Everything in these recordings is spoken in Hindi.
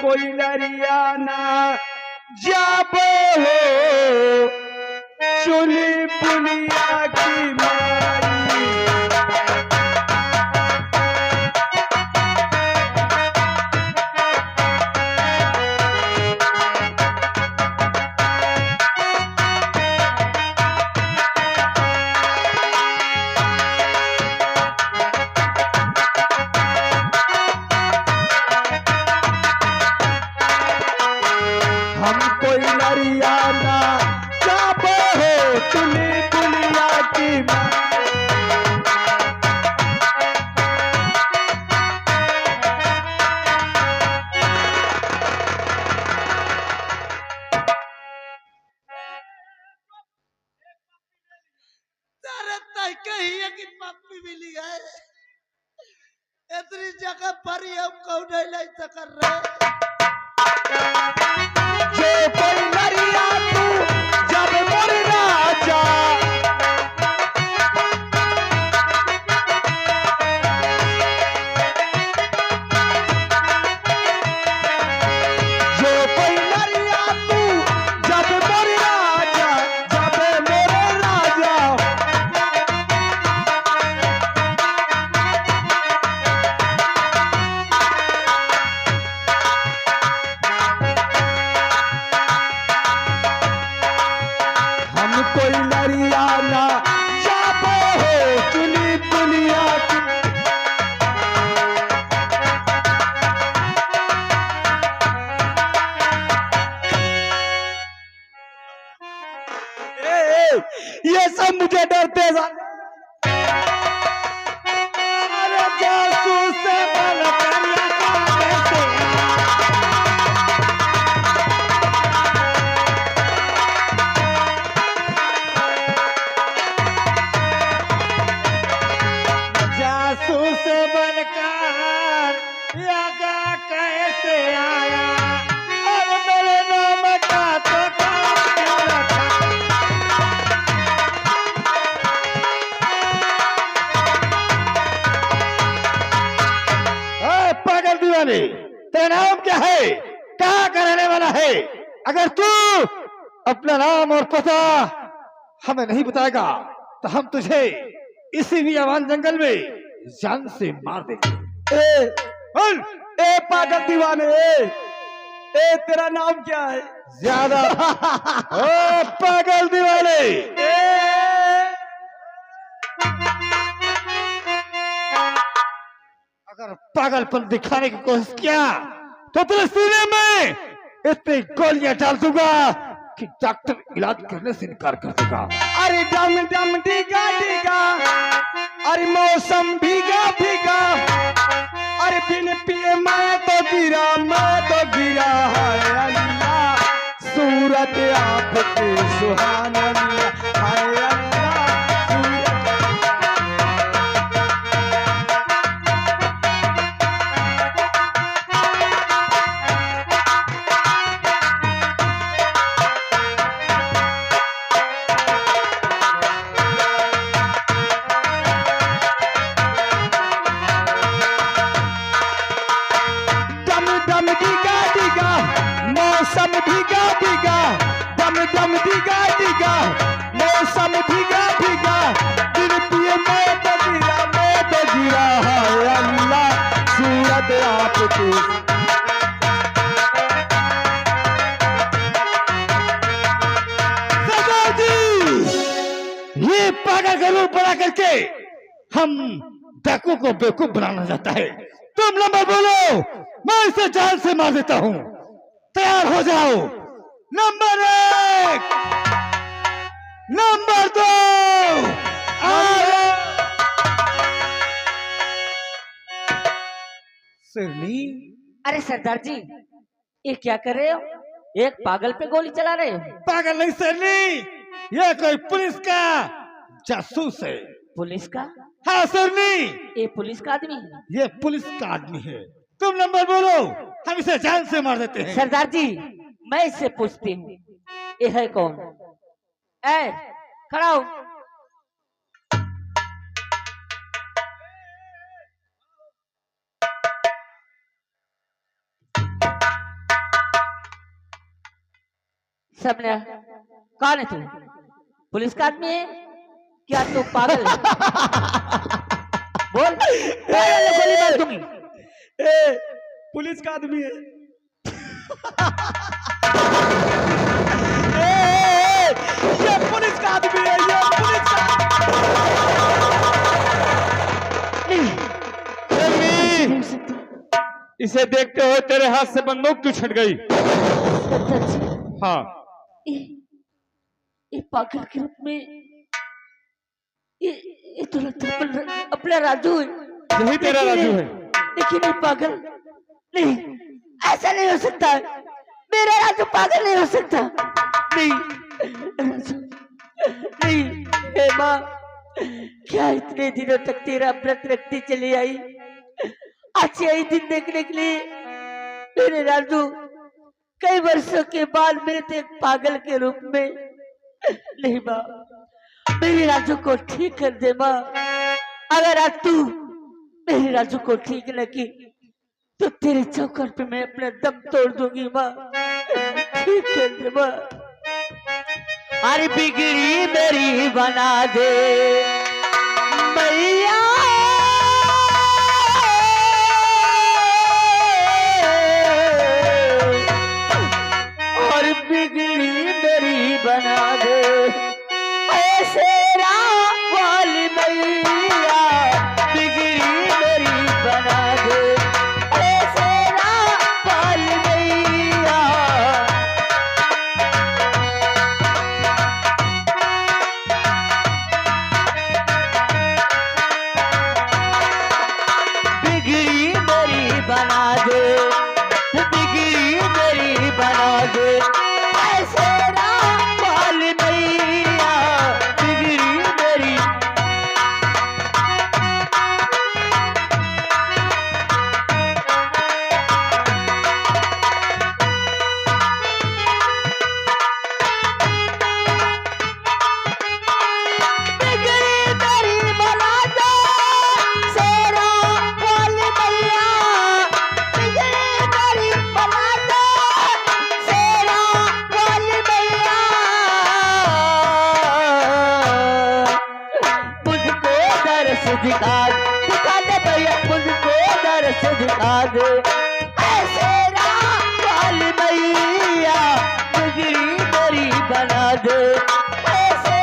कोई लरियाना जब हो चुली पुलिया की मारी। हम कोई लरियाना जब हो चुली पुलिया की मारी। कही कि पप्पी मिली है इतनी जगह पर ही हम कौन नहीं ले सकर रहे। जो कोई लरिया तू जब मोर राजा जो कोई लरिया तू जब मोर राजा जब मोर राजा हम कोई लरियाना जब हो चुली पुलिया की। ये सब मुझे डरते अरे जासूस से बल करिया कैसे जासूस बनकर लगा कैसे आया और मेरे नाम का तो काम रखा। पागल दीवाने, तेरा नाम क्या है? क्या करने वाला है? अगर तू अपना नाम और पता हमें नहीं बताएगा तो हम तुझे इसी बियाबान जंगल में जान से मार देंगे। ए पागल दीवाने, ए तेरा नाम क्या है? ज्यादा ओ पागल दीवाने, अगर पागलपन दिखाने की कोशिश किया तो तेरे सीने में इतनी गोलियां डाल दूंगा कि डॉक्टर इलाज करने से इनकार कर देगा। अरे डम डम डिगा डिगा, अरे मौसम भीगा भीगा, अरे बिन पिए मैं तो गिरा है अल्लाह सूरत आपकी सुहाना है अल्लाह। मौसम भीगा भीगा, दम दम भीगा भीगा, मौसम भीगा भीगा, दिन पिए मैं तो गिरा है अल्लाह सूरत आपकी। सरदार जी, ये पागल का रूप बना करके हम डाकू को बेवकूफ बनाना चाहता है। तुम नंबर बोलो, मैं इसे जान से मार देता हूँ। तैयार हो जाओ। Number 1, number 2, सिरनी। अरे सरदार जी, ये क्या कर रहे हो? एक पागल पे गोली चला रहे हो? पागल नहीं सिरनी, ये कोई पुलिस का जासूस है। पुलिस का? हाँ सिरनी, ये पुलिस का आदमी है? ये पुलिस का आदमी है। तुम नंबर बोलो, हम इसे जान से मार देते हैं। सरदार जी, मैं इससे पूछती हूँ, ये है कौन? ए, खड़ा हो। सबने कौन है तू? पुलिस का आदमी है क्या? तू पागल है? बोल गोली मार दूंगी। पुलिस का आदमी है। ये पुलिस का आदमी है, ये पुलिस का। इसे देखते हुए तेरे हाथ से बंदूक क्यों छट गई? हाँ, ये पागल के रूप में ये तो लगता है अपना राजू है। यही तेरा राजू है। लेकिन ये पागल नहीं, ऐसा नहीं हो सकता। मेरा राजू पागल नहीं हो सकता। नहीं राजू नहीं। हे माँ, क्या इतने दिनों तक तेरा व्रत रखती चली आई? आज यही दिन देखने के लिए मेरे राजू कई वर्षों के बाद मेरे थे एक पागल के रूप में। नहीं माँ, मेरे राजू को ठीक कर दे माँ। अगर आज तू मेरे राजू को ठीक न की तो तेरे चौकर पे मैं अपना दम तोड़ दूंगी माँ। ठीक कर दे माँ। अरे बिगड़ी मेरी बना दे मैया। और बिगड़ी मेरी बना दे ऐसे वाली मैया। बिगड़ी मेरी बना दे ऐसे वाली मैया। बिगड़ी मेरी बना दे, बिगड़ी मेरी बना दे ऐसे वाली मैया। बिगड़ी मेरी दिखा दे भैया, मुझको दर्श दिखा दे ऐसे वाली मैया। बिगड़ी मेरी बना दे ऐसे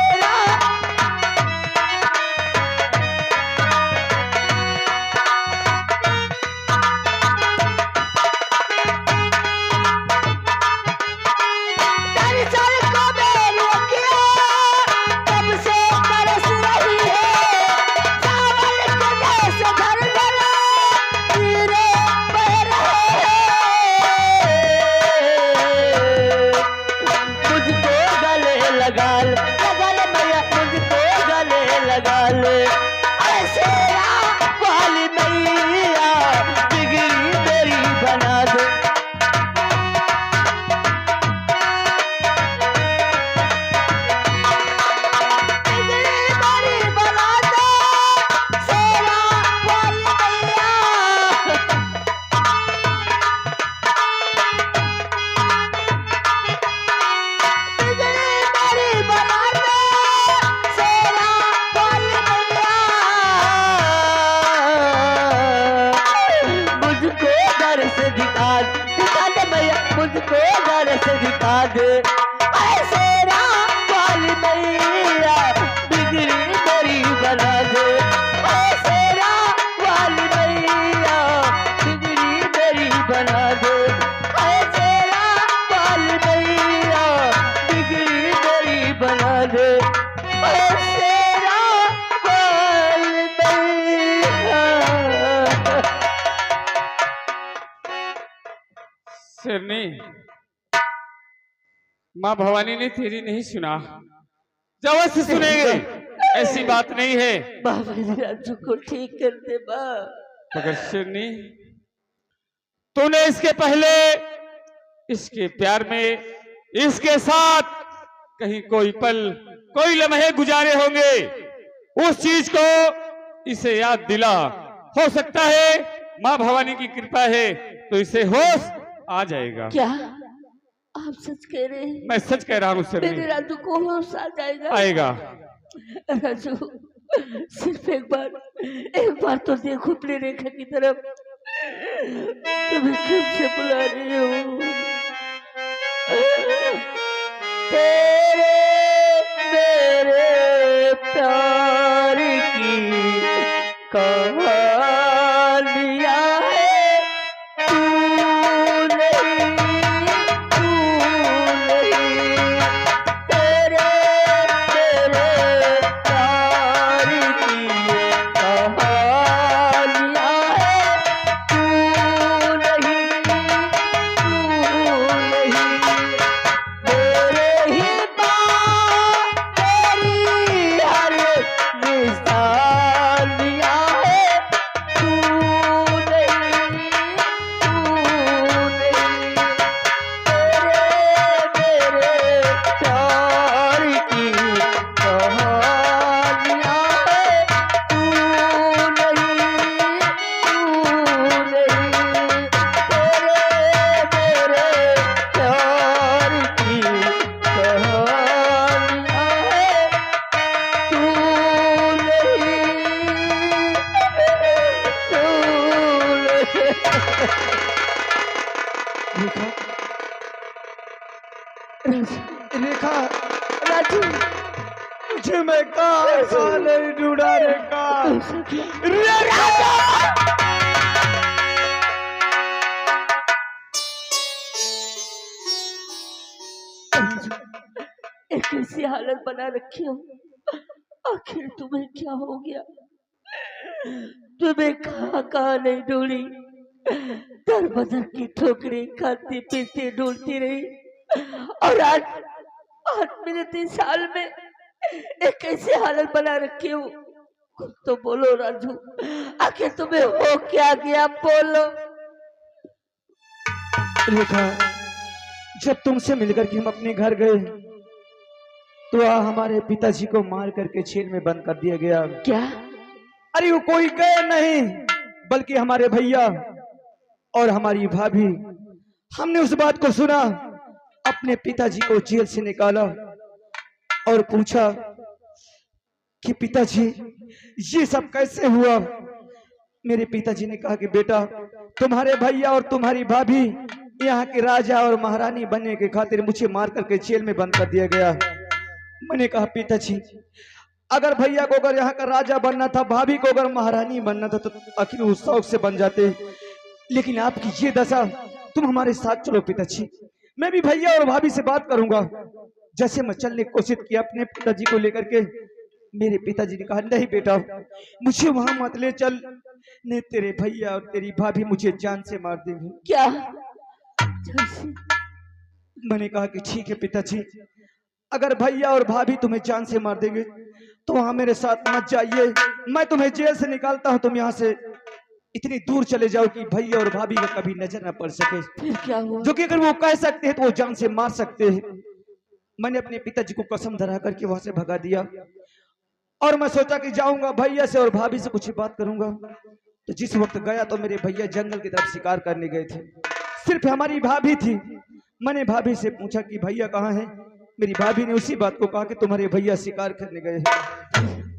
मुझको दर्श दिखा दे ऐसे वाली मैया। बिगड़ी मेरी बना दे ऐसे वाली मैया। बिगड़ी मेरी बना दे ऐसे वाली मैया। बिगड़ी मेरी बना दे ऐसे वाली मैया। शेरनी, माँ भवानी ने तेरी नहीं सुना, जब से सुनेंगे। ऐसी बात नहीं है। बाबा राजू को ठीक कर दे बा। मगर शेरनी, तूने इसके पहले इसके प्यार में इसके साथ कहीं कोई पल कोई लम्हे गुजारे होंगे। उस चीज को इसे याद दिला। हो सकता है माँ भवानी की कृपा है तो इसे होश आ जाएगा। क्या आ आप सच कह रहे हैं? मैं सच कह रहा हूँ मेरे शेरनी। राजू को होश आ जाएगा। आएगा। राजू सिर्फ एक बार तो देखो अपनी रेखा की तरफ। तुम्हें कब से बुला रही हूँ। तेरे मेरे प्यार की कहानियाँ है, तू नहीं, तू नहीं। तेरे मेरे प्यार की कहानियाँ है, तू नहीं, तू नहीं। तेरे ही बात तेरी हर निशानियाँ है, तू नहीं, तू नहीं। तेरे मेरे प्यार की कहानियाँ है, तू नहीं, तू नहीं। तेरे मेरे प्यार की कहानियाँ है, तू नहीं, तू नहीं। रेखा, राजू तुझे मैं कहाँ नहीं ढूंढा रेखा। रेखा, एक ऐसी हालत बना रखी हो, आखिर तुम्हें क्या हो गया? तुम्हें कहाँ कहाँ नहीं ढूंढी, दर बदर की ठोकरें खाती पीती ढूंढती रही, और आज आज मेरे 3 साल में एक ऐसी हालत बना रखी हो। कुछ तो बोलो राजू, आखिर तुम्हें हो क्या गया, बोलो। रेखा, जब तुमसे मिलकर के हम अपने घर गए तो हमारे पिताजी को मार करके जेल में बंद कर दिया गया। क्या? अरे वो कोई गए नहीं, बल्कि हमारे भैया और हमारी भाभी। हमने उस बात को सुना, अपने पिताजी को जेल से निकाला और पूछा कि पिताजी ये सब कैसे हुआ। मेरे पिताजी ने कहा कि बेटा, तुम्हारे भैया और तुम्हारी भाभी यहाँ के राजा और महारानी बनने के खातिर मुझे मार करके जेल में बंद कर दिया गया। मैंने कहा पिताजी, अगर भैया को अगर यहाँ का राजा बनना था, भाभी को अगर महारानी बनना था, तो आखिर उस शौक से बन जाते, लेकिन आपकी ये दशा। तुम हमारे साथ चलो पिताजी, मैं भी भैया और भाभी से बात करूंगा। जैसे मैं चलने की कोशिश की अपने पिताजी को लेकर के, मेरे पिताजी ने कहा नहीं बेटा, मुझे वहां मत ले चल, नहीं तेरे भैया और तेरी भाभी मुझे जान से मार देंगे। क्या? मैंने कहा कि ठीक है पिताजी, अगर भैया और भाभी तुम्हें जान से मार देंगे तो वहां मेरे साथ मत जाइए, मैं तुम्हें जेल से निकालता हूं, तुम यहाँ से इतनी दूर चले जाओ कि भैया और भाभी को कभी नजर न पड़ सके। फिर क्या हुआ? जो कि अगर वो कह सकते हैं तो वो जान से मार सकते हैं। मैंने अपने पिताजी को कसम धरा करके वहां से भगा दिया और मैं सोचा कि जाऊंगा भैया से और भाभी से कुछ बात करूंगा। तो जिस वक्त गया तो मेरे भैया जंगल की तरफ शिकार करने गए थे, सिर्फ हमारी भाभी थी। मैंने भाभी से पूछा कि भैया कहाँ हैं। मेरी भाभी ने उसी बात को कहा कि तुम्हारे भैया शिकार करने गए हैं।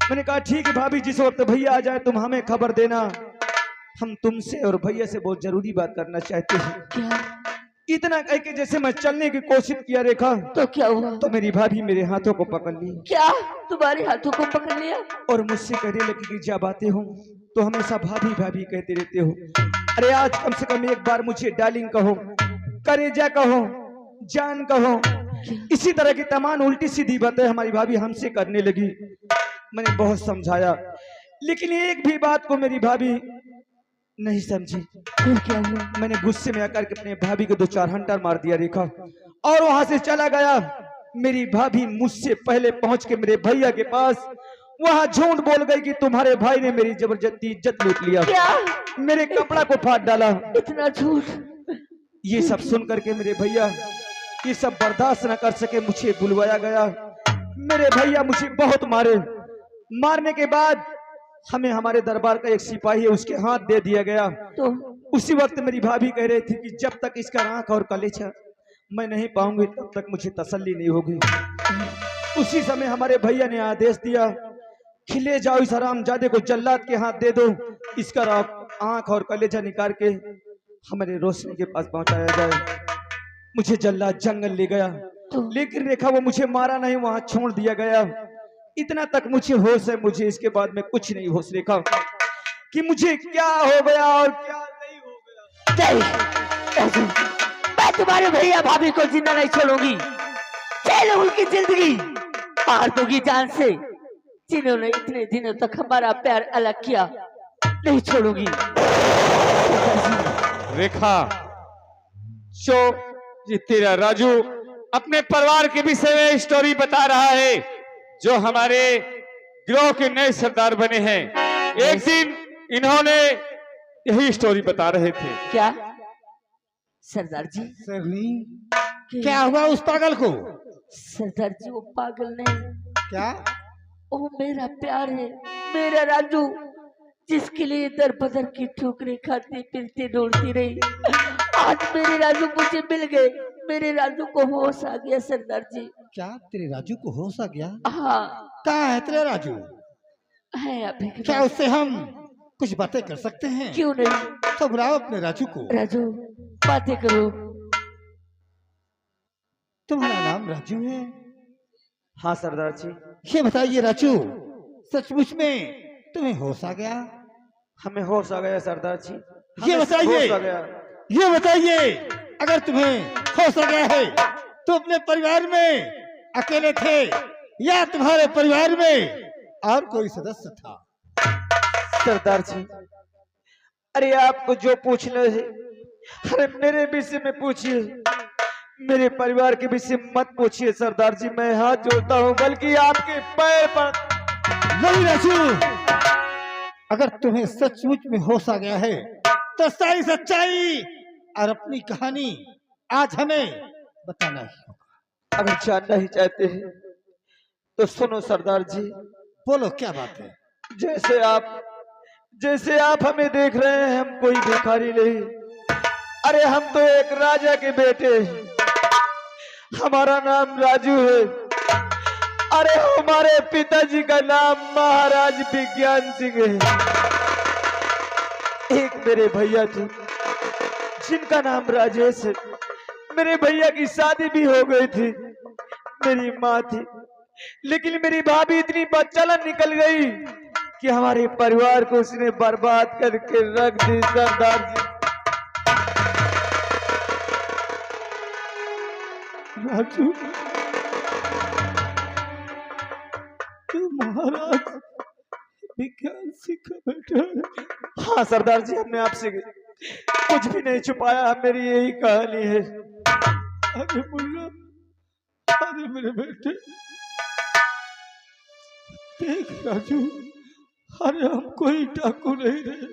मैंने कहा ठीक है भाभी, जिस वक्त भैया आ जाए तुम हमें खबर देना, हम तुमसे और भैया से बहुत जरूरी बात करना चाहते हैं। क्या? इतना कह के जैसे मैं चलने की कोशिश किया रेखा, तो क्या हुआ? तो मेरी भाभी मेरे हाथों को पकड़ ली। क्या? तुम्हारे हाथों को पकड़ लिया? और मुझसे कहने लगी कि जब आते हो तो हमेशा भाभी भाभी कहते रहते हो। अरे आज कम से कम एक बार मुझे डार्लिंग कहो, करेजा कहो, जान कहो। इसी तरह की तमाम उल्टी सीधी बातें हमारी भाभी हमसे करने लगी। मैंने बहुत समझाया, लेकिन एक भी बात को मेरी भाभी नहीं समझी। फिर क्या हुआ? मैंने गुस्से में आकर के अपने भाभी को 2-4 हंटर मार दिया रेखा, और वहां से चला गया। मेरी भाभी मुझसे पहले पहुंच के मेरे भैया के पास वहां झूठ बोल गई कि तुम्हारे भाई ने मेरी जबरदस्ती इज्जत लूट लिया। क्या? मेरे कपड़ा को फाड़ डाला। इतना झूठ? ये सब सुन करके मेरे भैया ये सब बर्दाश्त न कर सके, मुझे बुलवाया गया। मेरे भैया मुझे बहुत मारे। मारने के बाद हमें हमारे दरबार का एक सिपाही है उसके हाथ दे दिया गया। तो उसी वक्त मेरी भाभी कह रही थी कि जब तक इसका आंख और कलेजा मैं नहीं पाऊंगी तब तक मुझे तसल्ली नहीं होगी। उसी समय हमारे भैया ने आदेश दिया कि ले जाओ इस हरामजादे को जल्लाद के हाथ दे दो, इसका आंख और कलेजा निकाल के हमारे रोशनी के पास पहुंचाया जाए। मुझे जल्लाद जंगल ले गया, लेकिन रेखा वो मुझे मारा नहीं, वहां छोड़ दिया गया। इतना तक मुझे होश है, मुझे इसके बाद में कुछ नहीं होश रेखा कि मुझे क्या हो गया और क्या नहीं हो गया। मैं तुम्हारे भैया भाभी को जिंदा नहीं छोड़ूंगी। चलो उनकी जिंदगी मार दूंगी जान से, जिन्होंने इतने दिनों तक हमारा प्यार अलग किया। नहीं छोड़ूंगी। रेखा, जो ये तेरा राजू अपने परिवार के विषय में स्टोरी बता रहा है, जो हमारे गिरोह के नए सरदार बने हैं। एक दिन इन्होंने यही स्टोरी बता रहे थे। क्या सरदार जी? सरनी, क्या हुआ उस पागल को? सरदार जी वो पागल नहीं, क्या? वो मेरा प्यार है, मेरा राजू, जिसके लिए दर बदर की ठोकरें खाती फिरती ढूंढती रही। आज मेरे राजू मुझे मिल गए, मेरे राजू को होश आ गया सरदार जी। क्या तेरे राजू को होश आ गया? हाँ। कहाँ है तेरा राजू? है अभी। क्या उससे हम कुछ बातें कर सकते हैं? क्यों नहीं? तो बुलाओ अपने राजू को। राजू बातें करो। तुम्हारा नाम राजू है? हाँ सरदार जी। ये बताइए राजू, सचमुच में तुम्हें होश आ गया? हमें होश आ गया सरदार जी। ये बताइए, होश आ गया। ये बताइए, अगर तुम्हें होश आ गया है तो अपने परिवार में अकेले थे या तुम्हारे परिवार में और कोई सदस्य था? सरदार जी, अरे आपको जो पूछना है, अरे मेरे विषय में पूछिए, मेरे परिवार के विषय मत पूछिए सरदार जी। मैं हाथ जोड़ता हूँ, बल्कि आपके पैर पर। नहीं राजू, अगर तुम्हें सचमुच में होश आ गया है तो सारी सच्चाई और अपनी कहानी आज हमें बताना ही होगा। अगर जानना ही चाहते हैं तो सुनो सरदार जी। बोलो, क्या बात है? जैसे आप हमें देख रहे हैं, हम कोई भिखारी नहीं। अरे हम तो एक राजा के बेटे हैं, हमारा नाम राजू है। अरे हमारे पिताजी का नाम महाराज विज्ञान सिंह है। एक मेरे भैया थे जिनका नाम राजेश है। मेरे भैया की शादी भी हो गई थी, मेरी माँ थी, लेकिन मेरी भाभी इतनी बदचलन निकल गई कि हमारे परिवार को उसने बर्बाद करके रख दी सरदार जी। राजू, तू महाराज विज्ञान सिंह का बेटा है? हाँ सरदार जी, हमने आपसे कुछ भी नहीं छुपाया, मेरी यही कहानी है। अरे मुल्ला, अरे मेरे बेटे, देख राजू, अरे हम कोई डाकू नहीं रहे,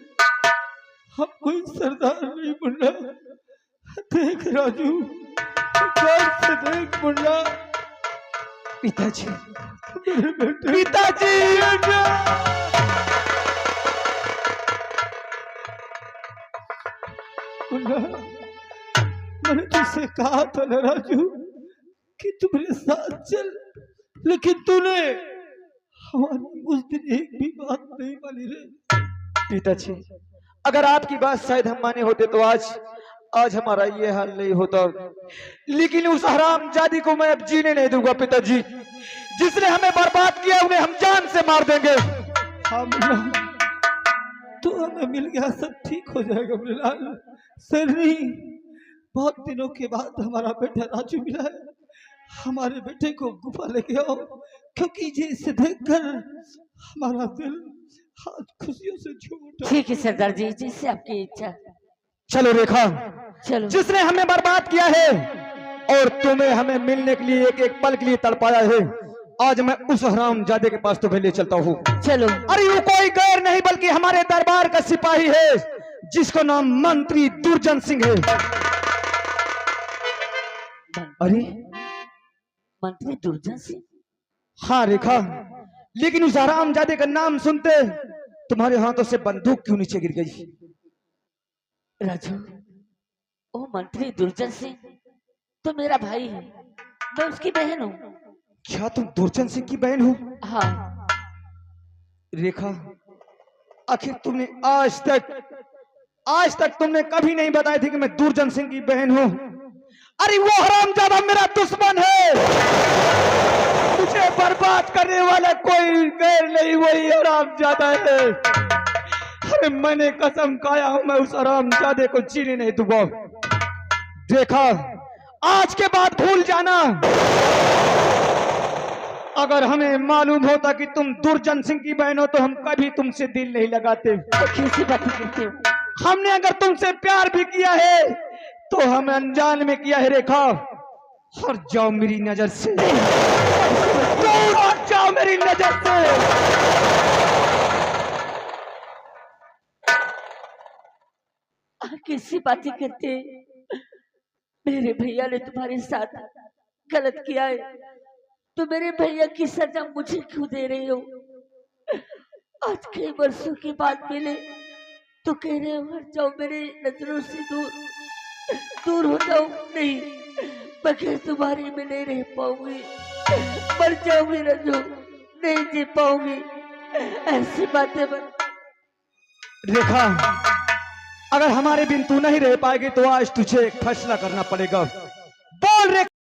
हम कोई सरदार नहीं मुल्ला। देख राजू, ध्यान से देख मुल्ला। पिताजी, मेरे बेटे, पिताजी, मुल्ला, मैंने तुझसे कहा था ना राजू कि तू मेरे साथ चल, लेकिन तूने हमारी उस दिन एक भी बात नहीं मानी रे। पिताजी, अगर आपकी बात शायद हम माने होते तो आज हमारा ये हाल नहीं होता। लेकिन उस हरामजादी को मैं अब जीने नहीं दूंगा पिताजी। जिसने हमें बर्बाद किया उन्हें हम जान से मार देंगे। हाँ मुन्ना, तू हमें मिल गया, सब ठीक हो जाएगा मेरे लाल। सरनी, बहुत दिनों के बाद हमारा बेटा राजू मिला है, हमारे बेटे को गुफा लेके आओ, क्योंकि ये इसे देखकर हमारा दिल हाथ खुशियों से झूम उठा। ठीक है सरदार जी, जिससे आपकी इच्छा। चलो रेखा, चलो। जिसने हमें बर्बाद किया है और तुम्हें हमें मिलने के लिए एक एक पल के लिए तड़पाया है, आज मैं उस हरामजादे के पास तुम्हें ले चलता हूँ। चलो। अरे वो कोई गैर नहीं बल्कि हमारे दरबार का सिपाही है, जिसका नाम मंत्री दुर्जन सिंह है। अरे मंत्री दुर्जन सिंह? हाँ रेखा, लेकिन उस हरामजादे का नाम सुनते तुम्हारे हाथों से बंदूक क्यों नीचे गिर गई? राजू, ओ मंत्री दुर्जन सिंह तो मेरा भाई है, मैं उसकी बहन हूँ। क्या तुम दुर्जन सिंह की बहन हो? हाँ। रेखा, आखिर तुमने आज तक तुमने कभी नहीं बताई थी कि मैं दुर्जन सिंह की बहन हूं। अरे वो हरामजादा मेरा दुश्मन है, मुझे बर्बाद करने वाला कोई गैर नहीं, वही हरामजादा है। अरे मैंने कसम खाया हूं, मैं उस हरामजादे को जीने नहीं दूंगा। देखा, आज के बाद भूल जाना। अगर हमें मालूम होता कि तुम दुर्जन सिंह की बहन हो तो हम कभी तुमसे दिल नहीं लगाते। कैसी बातें करते हो? हमने अगर तुमसे प्यार भी किया है तो हमें अनजान में किया है। रेखा, हट जाओ मेरी नजर से, दूर हट जाओ मेरी नजर से। कैसी बातें करते हैं? मेरे भैया ने तुम्हारे साथ गलत किया है, तो मेरे भैया की सजा मुझे क्यों दे रही हो? आज कई वर्षों के बाद मिले तो कह रहे हो हट जाओ मेरे नजरों से दूर हो जाओ। नहीं, बगैर तुम्हारी मैं नहीं रह पाऊंगी, मर जाऊंगी रजू, नहीं जी पाऊंगी। ऐसी बातें मत। रेखा, अगर हमारे बिन तू नहीं रह पाएगी तो आज तुझे एक फैसला करना पड़ेगा। बोल रेखा।